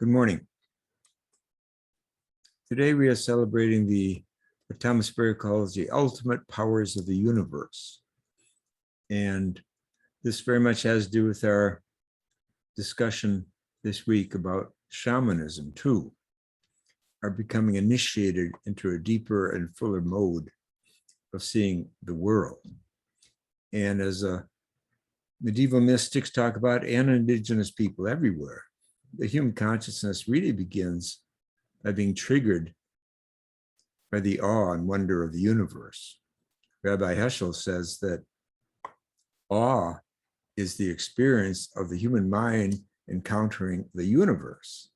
Good morning. Today we are celebrating what Thomas Berry calls the ultimate powers of the universe. And this very much has to do with our discussion this week about shamanism too, are becoming initiated into a deeper and fuller mode of seeing the world. And as medieval mystics talk about, and indigenous people everywhere, the human consciousness really begins by being triggered by the awe and wonder of the universe. Rabbi Heschel says that awe is the experience of the human mind encountering the universe.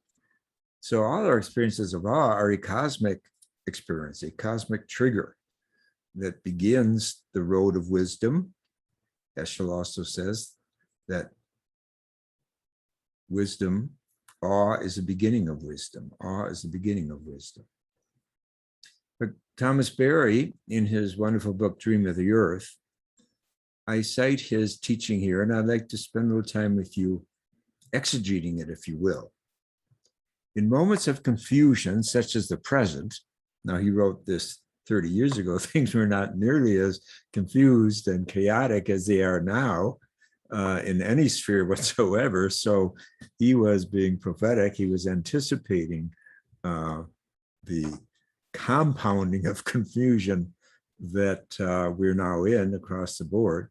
So all our experiences of awe are a cosmic experience, a cosmic trigger that begins the road of wisdom. Heschel also says that awe is the beginning of wisdom. Awe is the beginning of wisdom. But Thomas Berry, in his wonderful book, Dream of the Earth, I cite his teaching here, and I'd like to spend a little time with you exegeting it, if you will. In moments of confusion, such as the present, now he wrote this 30 years ago, things were not nearly as confused and chaotic as they are now in any sphere whatsoever. So he was being prophetic. He was anticipating the compounding of confusion that we're now in across the board.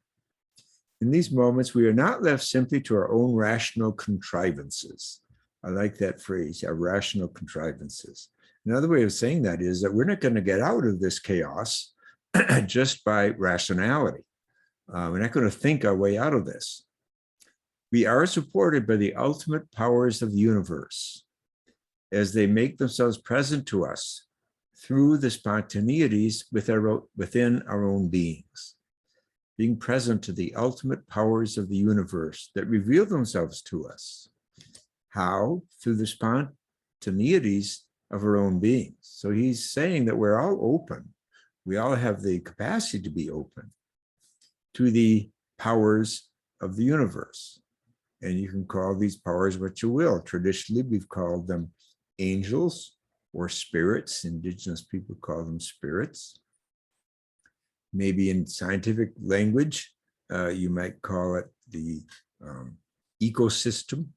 In these moments, we are not left simply to our own rational contrivances. I like that phrase, our rational contrivances. Another way of saying that is that we're not going to get out of this chaos just by rationality. We're not going to think our way out of this. We are supported by the ultimate powers of the universe as they make themselves present to us through the spontaneities within our own beings. Being present to the ultimate powers of the universe that reveal themselves to us. How? Through the spontaneities of our own beings. So he's saying that we're all open. We all have the capacity to be open to the powers of the universe. And you can call these powers what you will. Traditionally, we've called them angels or spirits. Indigenous people call them spirits. Maybe in scientific language, you might call it the ecosystem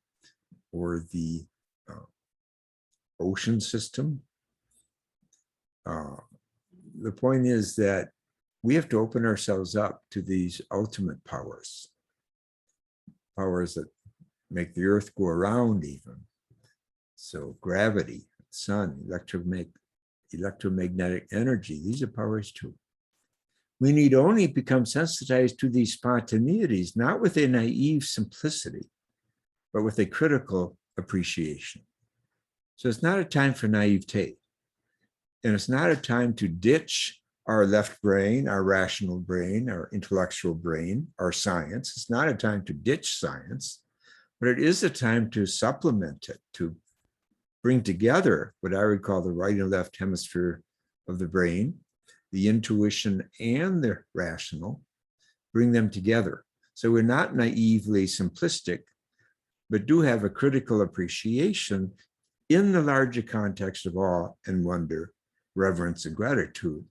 or the ocean system. The point is that we have to open ourselves up to these ultimate powers, powers that make the earth go around even. So gravity, sun, electromagnetic energy, these are powers too. We need only become sensitized to these spontaneities, not with a naive simplicity, but with a critical appreciation. So it's not a time for naivete. And it's not a time to ditch our left brain, our rational brain, our intellectual brain, our science. It's not a time to ditch science, but it is a time to supplement it, to bring together what I would call the right and left hemisphere of the brain, the intuition and the rational, bring them together. So we're not naively simplistic, but do have a critical appreciation in the larger context of awe and wonder, reverence and gratitude.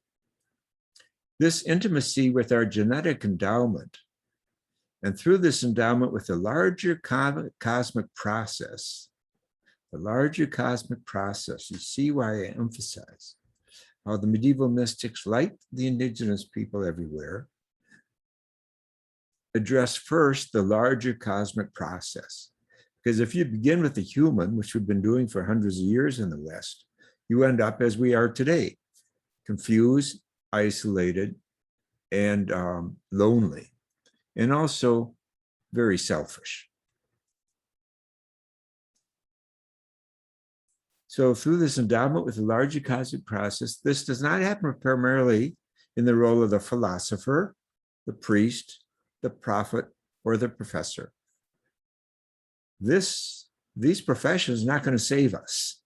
This intimacy with our genetic endowment, and through this endowment with the larger cosmic process, you see why I emphasize how the medieval mystics, like the indigenous people everywhere, address first the larger cosmic process. Because if you begin with the human, which we've been doing for hundreds of years in the West, you end up as we are today, confused, isolated, and lonely, and also very selfish. So through this endowment with the larger cosmic process, this does not happen primarily in the role of the philosopher, the priest, the prophet, or the professor. These professions are not going to save us.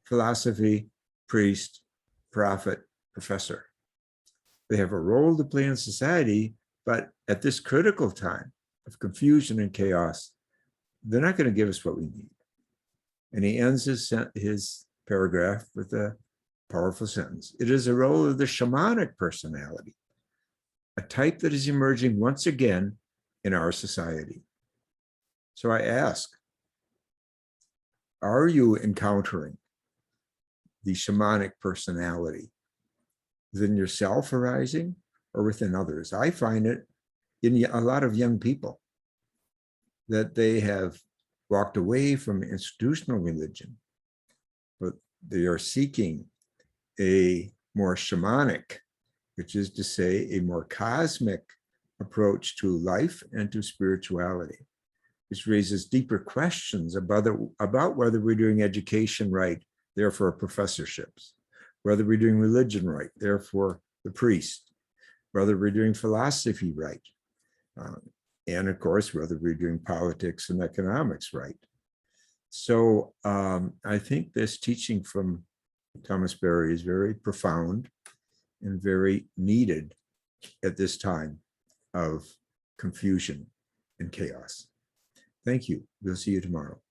Philosophy, priest, prophet, professor. They have a role to play in society, but at this critical time of confusion and chaos, they're not going to give us what we need. And he ends his paragraph with a powerful sentence. It is a role of the shamanic personality, a type that is emerging once again in our society. So I ask, are you encountering the shamanic personality within yourself arising or within others? I find it in a lot of young people that they have walked away from institutional religion, but they are seeking a more shamanic, which is to say a more cosmic approach to life and to spirituality, which raises deeper questions about whether we're doing education right, therefore professorships, whether we're doing religion right, therefore the priest, whether we're doing philosophy right, and of course, whether we're doing politics and economics right. So I think this teaching from Thomas Berry is very profound and very needed at this time of confusion and chaos. Thank you. We'll see you tomorrow.